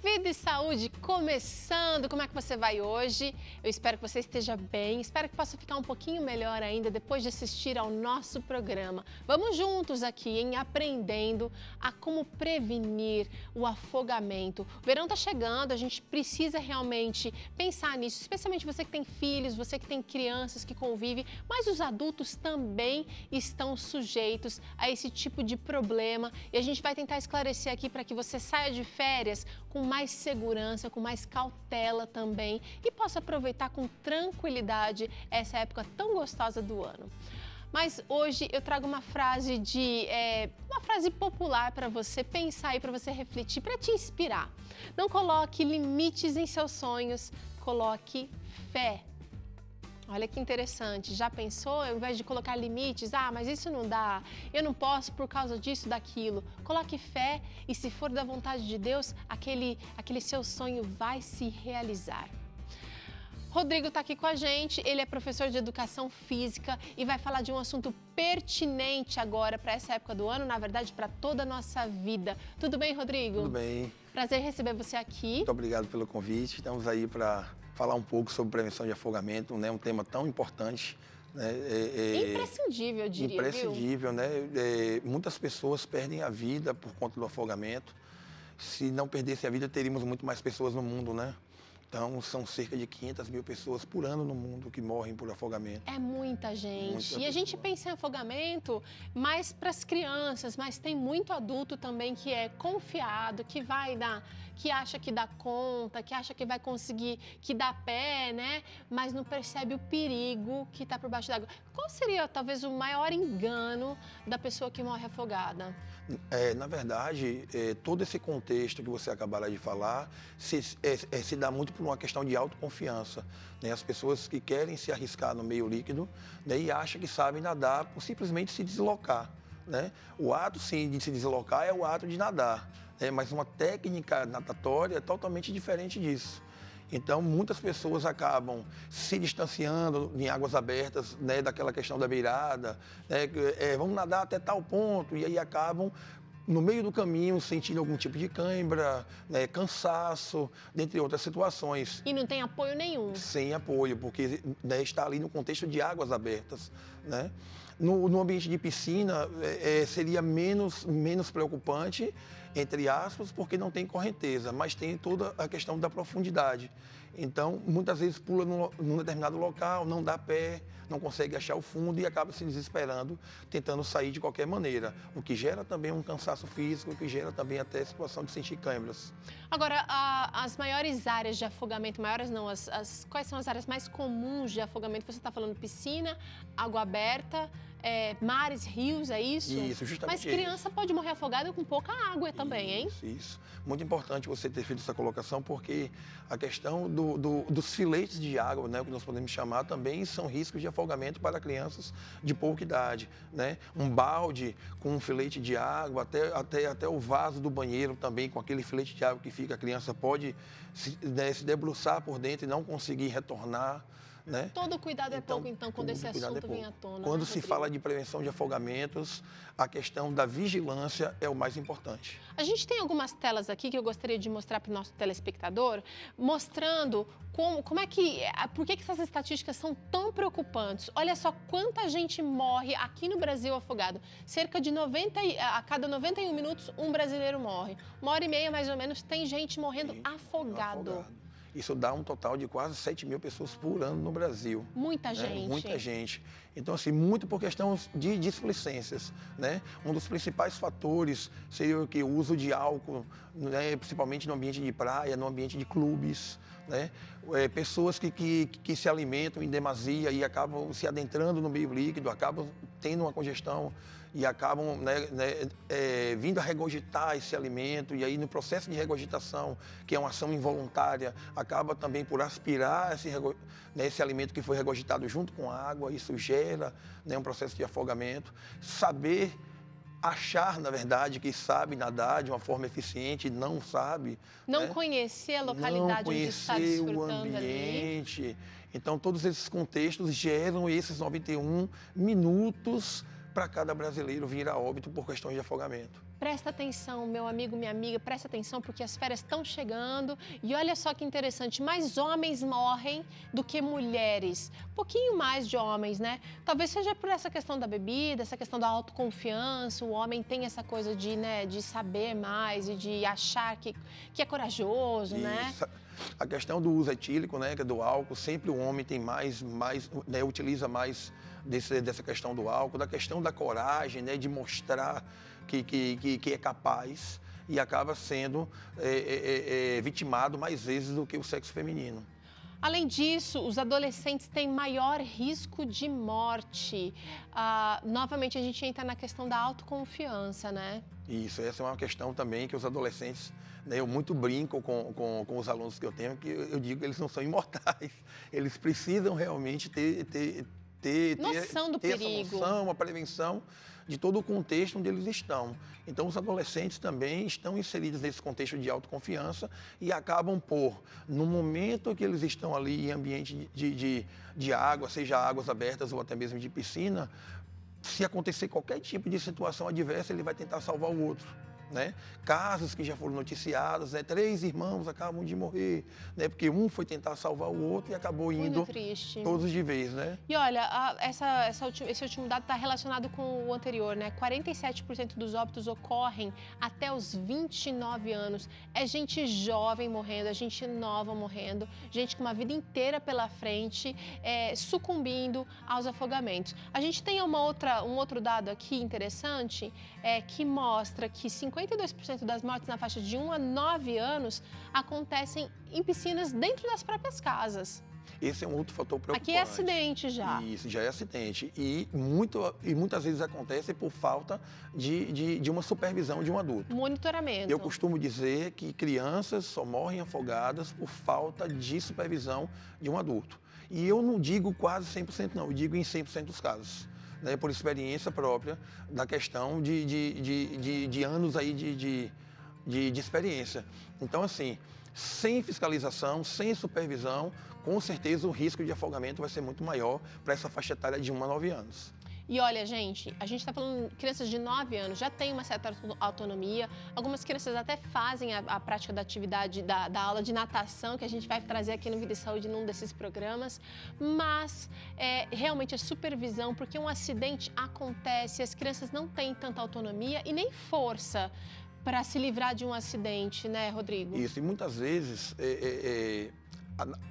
Vida e saúde começando! Como é que você vai hoje? Eu espero que você esteja bem, espero que possa ficar um pouquinho melhor ainda depois de assistir ao nosso programa. Vamos juntos aqui em aprendendo a como prevenir o afogamento. O verão está chegando, a gente precisa realmente pensar nisso, especialmente você que tem filhos, você que tem crianças que convivem, mas os adultos também estão sujeitos a esse tipo de problema e a gente vai tentar esclarecer aqui para que você saia de férias com mais segurança, com mais cautela também e possa aproveitar com tranquilidade essa época tão gostosa do ano. Mas hoje eu trago uma frase uma frase popular para você pensar e para você refletir, para te inspirar. Não coloque limites em seus sonhos, coloque fé. Olha que interessante, já pensou, ao invés de colocar limites, mas isso não dá, eu não posso por causa disso, daquilo. Coloque fé e se for da vontade de Deus, aquele seu sonho vai se realizar. Rodrigo está aqui com a gente, ele é professor de educação física e vai falar de um assunto pertinente agora para essa época do ano, na verdade para toda a nossa vida. Tudo bem, Rodrigo? Tudo bem. Prazer em receber você aqui. Muito obrigado pelo convite, estamos aí para falar um pouco sobre prevenção de afogamento, né? Um tema tão importante. Né? Imprescindível, eu diria, imprescindível, né? Muitas pessoas perdem a vida por conta do afogamento. Se não perdesse a vida, teríamos muito mais pessoas no mundo, né? Então, são cerca de 500 mil pessoas por ano no mundo que morrem por afogamento. É muita gente. E a gente pensa em afogamento mais para as crianças, mas tem muito adulto também que é confiado, que acha que dá conta, que acha que vai conseguir, que dá pé, né? Mas não percebe o perigo que está por baixo d'água. Qual seria, talvez, o maior engano da pessoa que morre afogada? Na verdade, todo esse contexto que você acabará de falar se dá muito por uma questão de autoconfiança. Né? As pessoas que querem se arriscar no meio líquido, né, e acham que sabem nadar por simplesmente se deslocar. Né? O ato, sim, de se deslocar é o ato de nadar, né? Mas uma técnica natatória é totalmente diferente disso. Então, muitas pessoas acabam se distanciando em águas abertas, né, daquela questão da beirada, né, vamos nadar até tal ponto, e aí acabam, no meio do caminho, sentindo algum tipo de cãibra, né, cansaço, dentre outras situações. E não tem apoio nenhum. Sem apoio, porque, né, está ali no contexto de águas abertas. Né? No ambiente de piscina, seria menos preocupante, entre aspas, porque não tem correnteza, mas tem toda a questão da profundidade. Então, muitas vezes pula num determinado local, não dá pé, não consegue achar o fundo e acaba se desesperando, tentando sair de qualquer maneira, o que gera também um cansaço físico, o que gera também até a situação de sentir câimbras. Agora, as maiores áreas de afogamento, maiores não, quais são as áreas mais comuns de afogamento? Você está falando piscina, água aberta, mares, rios, é isso? Isso, justamente. Mas criança pode morrer afogada com pouca água também, hein? Isso. Muito importante você ter feito essa colocação, porque a questão dos filetes de água, né, o que nós podemos chamar, também são riscos de afogamento para crianças de pouca idade. Né? Um balde com um filete de água, até o vaso do banheiro também, com aquele filete de água que fica, a criança pode se debruçar por dentro e não conseguir retornar. Né? Todo cuidado é pouco, então, quando esse assunto vem à tona. Quando se fala de prevenção de afogamentos, a questão da vigilância é o mais importante. A gente tem algumas telas aqui que eu gostaria de mostrar para o nosso telespectador, mostrando por que essas estatísticas são tão preocupantes. Olha só quanta gente morre aqui no Brasil afogado. Cerca de a cada 91 minutos, um brasileiro morre. 1h30, mais ou menos, tem gente morrendo afogado. Isso dá um total de quase 7 mil pessoas por ano no Brasil. Muita gente. Muita gente. Então, assim, muito por questão de displicências. Né? Um dos principais fatores seria o uso de álcool, né? Principalmente no ambiente de praia, no ambiente de clubes. Né? Pessoas que se alimentam em demasia e acabam se adentrando no meio líquido, acabam tendo uma congestão e acabam vindo a regurgitar esse alimento, e aí no processo de regurgitação, que é uma ação involuntária, acaba também por aspirar esse alimento que foi regurgitado junto com a água, isso gera, né, um processo de afogamento. Saber achar, na verdade, que sabe nadar de uma forma eficiente, não sabe. Não, né? Conhecer a localidade onde está desfrutando, o ambiente. Ali. Então, todos esses contextos geram esses 91 minutos para cada brasileiro vir a óbito por questões de afogamento. Presta atenção, meu amigo, minha amiga, presta atenção porque as férias estão chegando e olha só que interessante, mais homens morrem do que mulheres, um pouquinho mais de homens, né? Talvez seja por essa questão da bebida, essa questão da autoconfiança, o homem tem essa coisa de, né, de saber mais e de achar que é corajoso, né? A questão do uso etílico, né, que é do álcool, sempre o homem tem mais né, utiliza mais dessa questão do álcool, da questão da coragem, né, de mostrar que é capaz e acaba sendo vitimado mais vezes do que o sexo feminino. Além disso, os adolescentes têm maior risco de morte. Novamente, a gente entra na questão da autoconfiança, né? Isso, essa é uma questão também que os adolescentes, né, eu muito brinco com os alunos que eu tenho, que eu digo que eles não são imortais, eles precisam realmente ter noção do perigo. Essa noção, a prevenção de todo o contexto onde eles estão. Então, os adolescentes também estão inseridos nesse contexto de autoconfiança e acabam no momento que eles estão ali em ambiente de água, seja águas abertas ou até mesmo de piscina, se acontecer qualquer tipo de situação adversa, ele vai tentar salvar o outro. Né? Casos que já foram noticiados, né? 3 irmãos acabam de morrer, né? Porque um foi tentar salvar o outro e acabou indo todos de vez, né? E olha, esse último dado está relacionado com o anterior, né? 47% dos óbitos ocorrem até os 29 anos. É gente jovem morrendo, é gente nova morrendo, gente com uma vida inteira pela frente, sucumbindo aos afogamentos. A gente tem um outro dado aqui interessante, que mostra que 52% das mortes na faixa de 1 a 9 anos acontecem em piscinas dentro das próprias casas. Esse é um outro fator preocupante. Aqui é acidente já. Isso, já é acidente. E muitas vezes acontece por falta de uma supervisão de um adulto. Monitoramento. Eu costumo dizer que crianças só morrem afogadas por falta de supervisão de um adulto. E eu não digo quase 100%, não. Eu digo em 100% dos casos. Né, por experiência própria, da questão de anos aí de experiência. Então, assim, sem fiscalização, sem supervisão, com certeza o risco de afogamento vai ser muito maior para essa faixa etária de 1 a 9 anos. E olha, gente, a gente está falando de crianças de 9 anos, já tem uma certa autonomia. Algumas crianças até fazem a prática da atividade da aula de natação, que a gente vai trazer aqui no Vida e Saúde num desses programas. Mas realmente a supervisão, porque um acidente acontece, as crianças não têm tanta autonomia e nem força para se livrar de um acidente, né, Rodrigo? Isso, e muitas vezes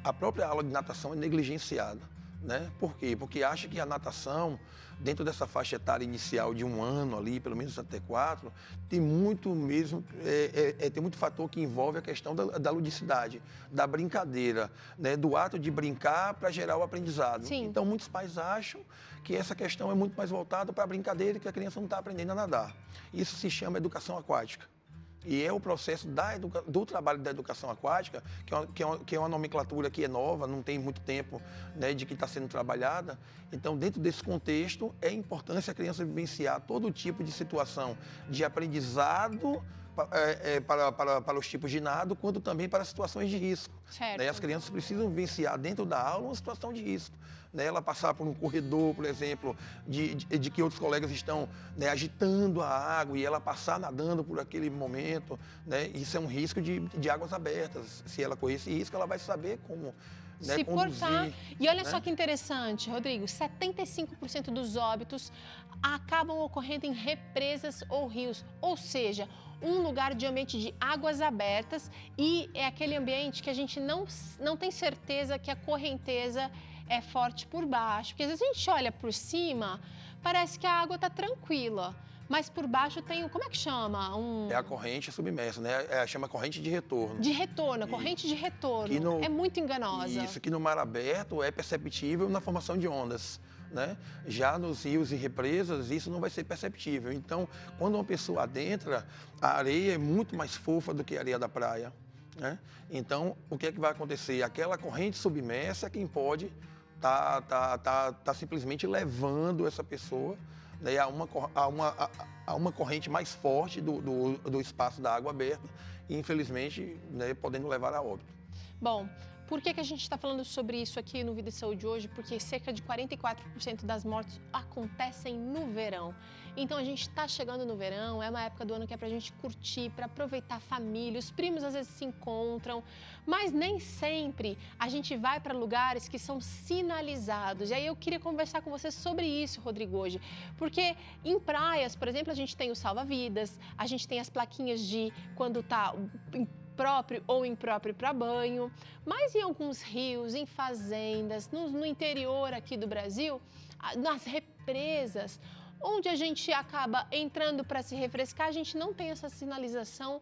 a própria aula de natação é negligenciada. Né? Por quê? Porque acha que a natação, dentro dessa faixa etária inicial de 1 ano ali, pelo menos até 4, tem muito fator que envolve a questão da ludicidade, da brincadeira, né? Do ato de brincar para gerar o aprendizado. Sim. Então, muitos pais acham que essa questão é muito mais voltada para a brincadeira e que a criança não está aprendendo a nadar. Isso se chama educação aquática. E é o processo do trabalho da educação aquática, que é uma nomenclatura que é nova, não tem muito tempo, né, de que está sendo trabalhada. Então, dentro desse contexto, é importante a criança vivenciar todo tipo de situação de aprendizado para os tipos de nado, quanto também para situações de risco. Certo. Né? As crianças precisam vivenciar dentro da aula uma situação de risco. Né? Ela passar por um corredor, por exemplo, de que outros colegas estão, né, agitando a água e ela passar nadando por aquele momento. Né? Isso é um risco de águas abertas. Se ela correr esse risco, ela vai saber como, né, se portar. E olha, né? só que interessante, Rodrigo, 75% dos óbitos acabam ocorrendo em represas ou rios, ou seja, um lugar de ambiente de águas abertas, e é aquele ambiente que a gente não tem certeza que a correnteza é forte por baixo, porque às vezes a gente olha por cima, parece que a água está tranquila, mas por baixo tem, como é que chama? É a corrente submersa, né? Chama corrente de retorno. De retorno, corrente de retorno. É muito enganosa. Isso, que no mar aberto é perceptível na formação de ondas. Né? Já nos rios e represas, isso não vai ser perceptível. Então, quando uma pessoa adentra, a areia é muito mais fofa do que a areia da praia. Né? Então, o que é que vai acontecer? Aquela corrente submersa é quem pode tá simplesmente levando essa pessoa, né, a uma corrente mais forte do espaço da água aberta e, infelizmente, né, podendo levar a óbito. Bom, Por que a gente está falando sobre isso aqui no Vida e Saúde hoje? Porque cerca de 44% das mortes acontecem no verão. Então a gente está chegando no verão, é uma época do ano que é para a gente curtir, para aproveitar a família. Os primos às vezes se encontram, mas nem sempre a gente vai para lugares que são sinalizados. E aí eu queria conversar com você sobre isso, Rodrigo, hoje. Porque em praias, por exemplo, a gente tem o salva-vidas, a gente tem as plaquinhas de quando está próprio ou impróprio para banho, mas em alguns rios, em fazendas, no interior aqui do Brasil, nas represas, onde a gente acaba entrando para se refrescar, a gente não tem essa sinalização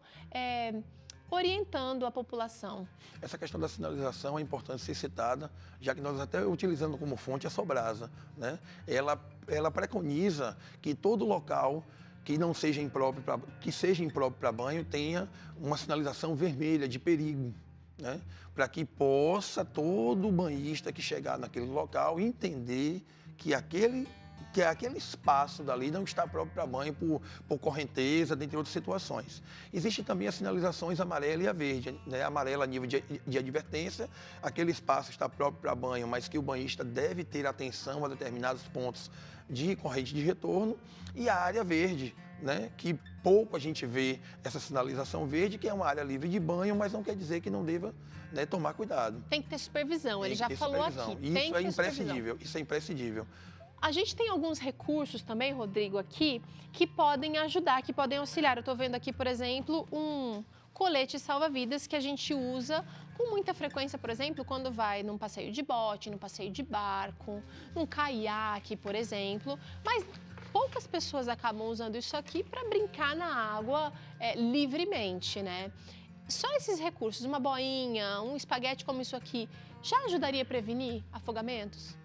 orientando a população. Essa questão da sinalização é importante ser citada, já que nós até utilizando como fonte a Sobrasa, né? Ela preconiza que todo local que não seja impróprio para banho tenha uma sinalização vermelha de perigo, né? Para que possa todo banhista que chegar naquele local entender que aquele espaço dali não está próprio para banho por correnteza, dentre outras situações. Existem também as sinalizações amarela e a verde, né? A amarela a nível de advertência, aquele espaço está próprio para banho, mas que o banhista deve ter atenção a determinados pontos de corrente de retorno, e a área verde, né? Que pouco a gente vê essa sinalização verde, que é uma área livre de banho, mas não quer dizer que não deva, né, tomar cuidado. Tem que ter supervisão, ele já falou aqui. Isso é imprescindível, isso é imprescindível. A gente tem alguns recursos também, Rodrigo, aqui, que podem ajudar, que podem auxiliar. Eu estou vendo aqui, por exemplo, um colete salva-vidas que a gente usa com muita frequência, por exemplo, quando vai num passeio de bote, num passeio de barco, num caiaque, por exemplo. Mas poucas pessoas acabam usando isso aqui para brincar na água livremente, né? Só esses recursos, uma boinha, um espaguete como isso aqui, já ajudaria a prevenir afogamentos?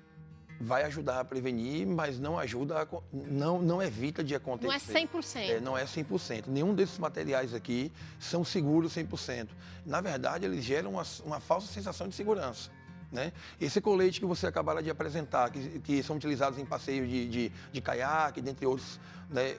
Vai ajudar a prevenir, mas não ajuda, não evita de acontecer. Não é 100%. Não é 100%. Nenhum desses materiais aqui são seguros 100%. Na verdade, eles geram uma falsa sensação de segurança, né? Esse colete que você acabaram de apresentar, que são utilizados em passeio de caiaque, dentre outros, né,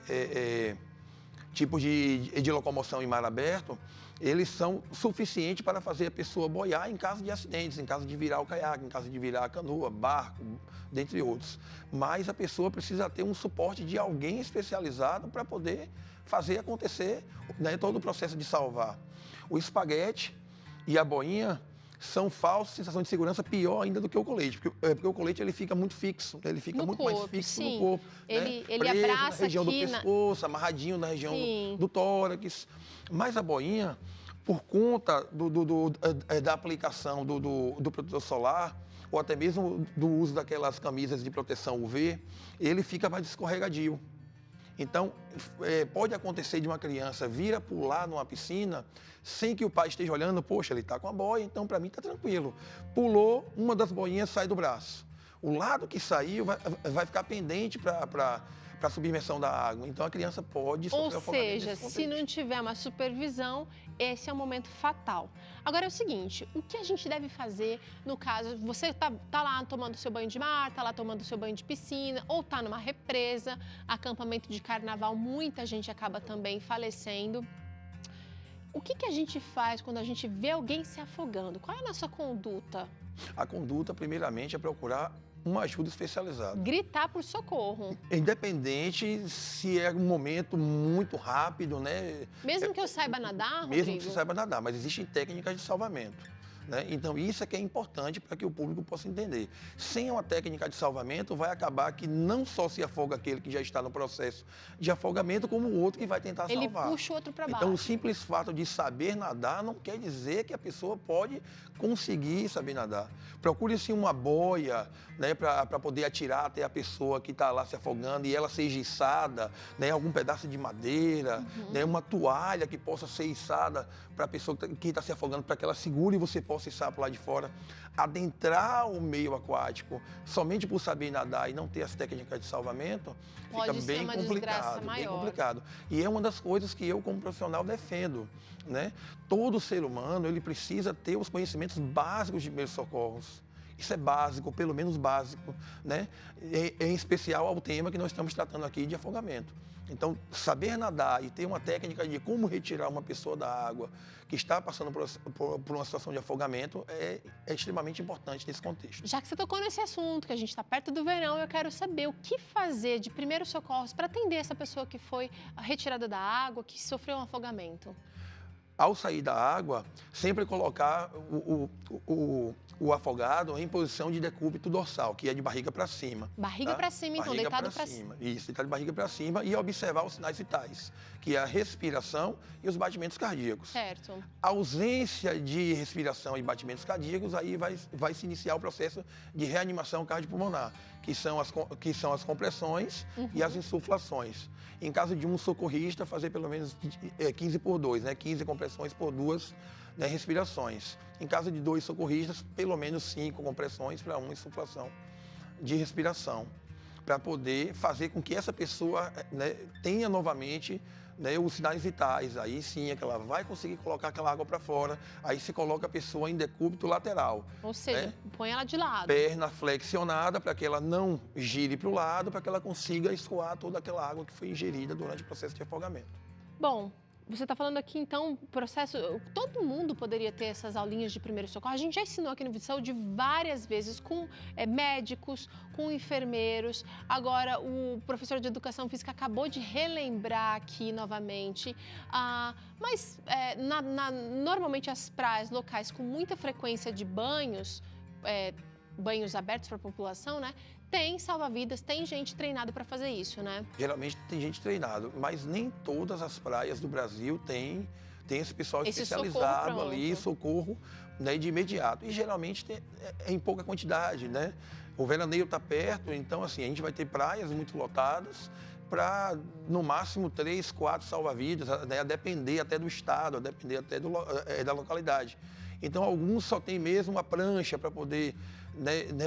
tipos de locomoção em mar aberto, eles são suficientes para fazer a pessoa boiar em caso de acidentes, em caso de virar o caiaque, em caso de virar a canoa, barco, dentre outros. Mas a pessoa precisa ter um suporte de alguém especializado para poder fazer acontecer, né, todo o processo de salvar. O espaguete e a boinha são falsas sensações de segurança, pior ainda do que o colete, porque o colete ele fica muito fixo, ele fica no muito corpo, mais fixo sim. no corpo. Ele preso abraça na região aqui do pescoço, amarradinho na região do tórax. Mas a boinha, por conta da aplicação do protetor solar, ou até mesmo do uso daquelas camisas de proteção UV, ele fica mais escorregadio. Então, pode acontecer de uma criança vir a pular numa piscina sem que o pai esteja olhando, poxa, ele está com a boia, então para mim está tranquilo. Pulou, uma das boinhas sai do braço. O lado que saiu vai ficar pendente para a submersão da água. Então, a criança pode sofrer afogamento. Ou seja, se não tiver uma supervisão, esse é um momento fatal. Agora é o seguinte, o que a gente deve fazer no caso, você tá lá tomando seu banho de mar, tá lá tomando seu banho de piscina, ou tá numa represa, acampamento de carnaval, muita gente acaba também falecendo. O que a gente faz quando a gente vê alguém se afogando? Qual é a nossa conduta? A conduta, primeiramente, é procurar uma ajuda especializada. Gritar por socorro. Independente se é um momento muito rápido, né? Mesmo que eu saiba nadar, Mesmo Rodrigo? que você saiba nadar, mas existem técnicas de salvamento, né? Então, isso é que é importante para que o público possa entender. Sem uma técnica de salvamento, vai acabar que não só se afoga aquele que já está no processo de afogamento, como o outro que vai tentar salvar. Ele puxa o outro para baixo. Então, o simples fato de saber nadar não quer dizer que a pessoa pode conseguir saber nadar. Procure-se uma boia, né, para poder atirar até a pessoa que está lá se afogando e ela seja içada, né, algum pedaço de madeira, né, uma toalha que possa ser içada para a pessoa que está se afogando, para que ela segure e você possa içar para lá de fora. Adentrar o meio aquático somente por saber nadar e não ter as técnicas de salvamento fica bem complicado, bem complicado. E é uma das coisas que eu, como profissional, defendo, né? Todo ser humano, ele precisa ter os conhecimentos básicos de primeiros socorros. Isso é básico, pelo menos básico, né? Em especial ao tema que nós estamos tratando aqui de afogamento. Então, saber nadar e ter uma técnica de como retirar uma pessoa da água que está passando por uma situação de afogamento é extremamente importante nesse contexto. Já que você tocou nesse assunto, que a gente está perto do verão, eu quero saber o que fazer de primeiros socorros para atender essa pessoa que foi retirada da água, que sofreu um afogamento. Ao sair da água, sempre colocar o afogado em posição de decúbito dorsal, que é de barriga para cima. Barriga para cima, então, Barriga deitado pra para cima. Isso, deitado de barriga para cima e observar os sinais vitais, que é a respiração e os batimentos cardíacos. Certo. A ausência de respiração e batimentos cardíacos, aí vai se iniciar o processo de reanimação cardiopulmonar, que são as compressões e as insuflações. Em caso de um socorrista, fazer pelo menos 15 por 2, né? 15 compressões por 2, né, respirações. Em caso de 2 socorristas, pelo menos 5 compressões para 1 insuflação de respiração, para poder fazer com que essa pessoa, né, tenha novamente, né, os sinais vitais. Aí sim é que ela vai conseguir colocar aquela água para fora, aí se coloca a pessoa em decúbito lateral. Ou seja, né? põe ela de lado. Perna flexionada para que ela não gire para o lado, para que ela consiga escoar toda aquela água que foi ingerida durante o processo de afogamento. Bom, você está falando aqui, então, processo... Todo mundo poderia ter essas aulinhas de primeiro socorro. A gente já ensinou aqui no Vídeo de Saúde várias vezes com médicos, com enfermeiros. Agora, o professor de Educação Física acabou de relembrar aqui novamente. Mas, normalmente, as praias locais com muita frequência de banhos, banhos abertos para a população, né? Tem salva-vidas, tem gente treinada para fazer isso, né? Geralmente tem gente treinada, mas nem todas as praias do Brasil têm esse pessoal especializado ali, socorro, né, de imediato. E geralmente é em pouca quantidade, né? O veraneio está perto, então assim, a gente vai ter praias muito lotadas para, no máximo, 3, 4 salva-vidas, né, a depender até do estado, a depender até da localidade. Então, alguns só tem mesmo a prancha para poder,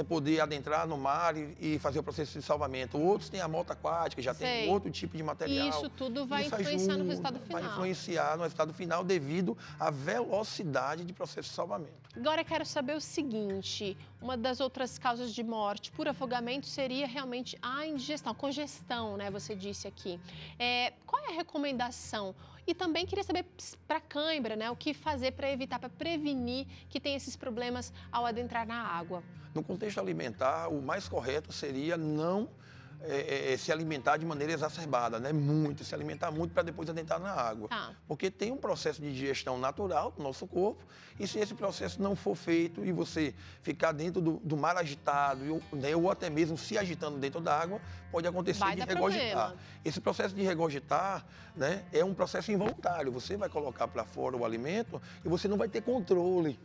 poder adentrar no mar e fazer o processo de salvamento. Outros têm a moto aquática, já tem outro tipo de material. Isso tudo vai influenciar no resultado final. Vai influenciar no resultado final devido à velocidade de processo de salvamento. Agora, eu quero saber o seguinte, uma das outras causas de morte por afogamento seria realmente a indigestão, a congestão, né? Você disse aqui. Qual é a recomendação? E também queria saber para cãibra, né? O que fazer para evitar, para prevenir que tenha esses problemas ao adentrar na água. No contexto alimentar, o mais correto seria não se alimentar de maneira exacerbada, né? Se alimentar muito para depois adentrar na água. Porque tem um processo de digestão natural do nosso corpo e se esse processo não for feito e você ficar dentro do mar agitado, né, ou até mesmo se agitando dentro da água, pode acontecer de regurgitar. Esse processo de regurgitar, né, é um processo involuntário. Você vai colocar para fora o alimento e você não vai ter controle,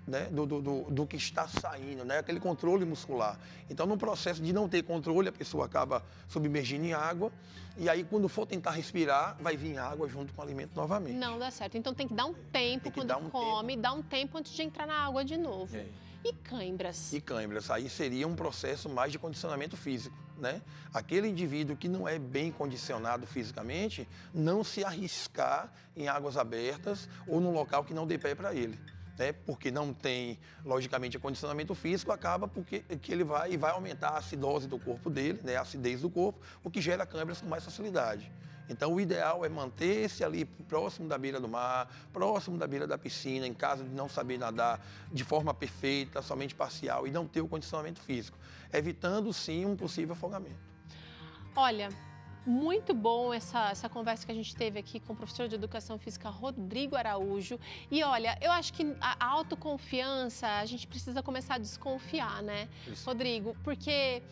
né, do que está saindo, né, aquele controle muscular. Então, no processo de não ter controle, a pessoa acaba submergindo em água e aí, quando for tentar respirar, vai vir água junto com o alimento novamente. Não dá certo. Então, tem que dar um tempo quando come, dar um tempo antes de entrar na água de novo. E cãibras? E cãibras, aí seria um processo mais de condicionamento físico, né? Aquele indivíduo que não é bem condicionado fisicamente, não se arriscar em águas abertas ou num local que não dê pé para ele. Porque não tem, logicamente, condicionamento físico, acaba porque ele vai aumentar a acidose do corpo dele, né, a acidez do corpo, o que gera câimbras com mais facilidade. Então, o ideal é manter-se ali próximo da beira do mar, próximo da beira da piscina, em caso de não saber nadar de forma perfeita, somente parcial, e não ter o condicionamento físico, evitando, sim, um possível afogamento. Olha, muito bom essa conversa que a gente teve aqui com o professor de Educação Física, Rodrigo Araújo. E olha, eu acho que a autoconfiança, a gente precisa começar a desconfiar, né, Isso. Rodrigo? Porque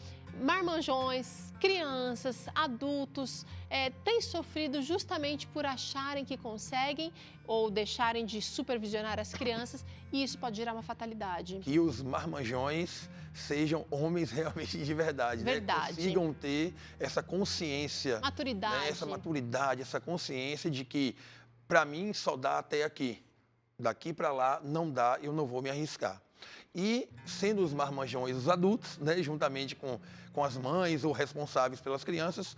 marmanjões, crianças, adultos têm sofrido justamente por acharem que conseguem ou deixarem de supervisionar as crianças e isso pode gerar uma fatalidade. Que os marmanjões sejam homens realmente de verdade, né? Consigam ter essa consciência, maturidade, né? Essa maturidade, essa consciência de que para mim só dá até aqui, daqui para lá não dá, eu não vou me arriscar. E sendo os marmanjões os adultos, né, juntamente com as mães ou responsáveis pelas crianças,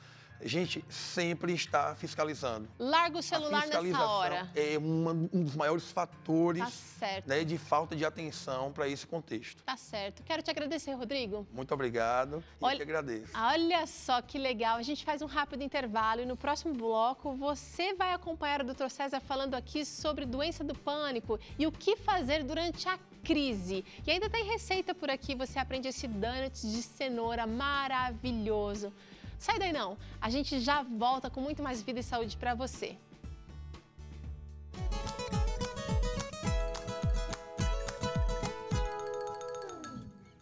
gente sempre está fiscalizando. Larga o celular nessa hora. É um dos maiores fatores, Tá certo. né, de falta de atenção para esse contexto. Tá certo. Quero te agradecer, Rodrigo. Muito obrigado e eu que agradeço. Olha só que legal. A gente faz um rápido intervalo e no próximo bloco você vai acompanhar o Dr. César falando aqui sobre doença do pânico e o que fazer durante a crise. E ainda tem receita por aqui, você aprende esse donuts de cenoura maravilhoso. Sai daí não, a gente já volta com muito mais vida e saúde para você.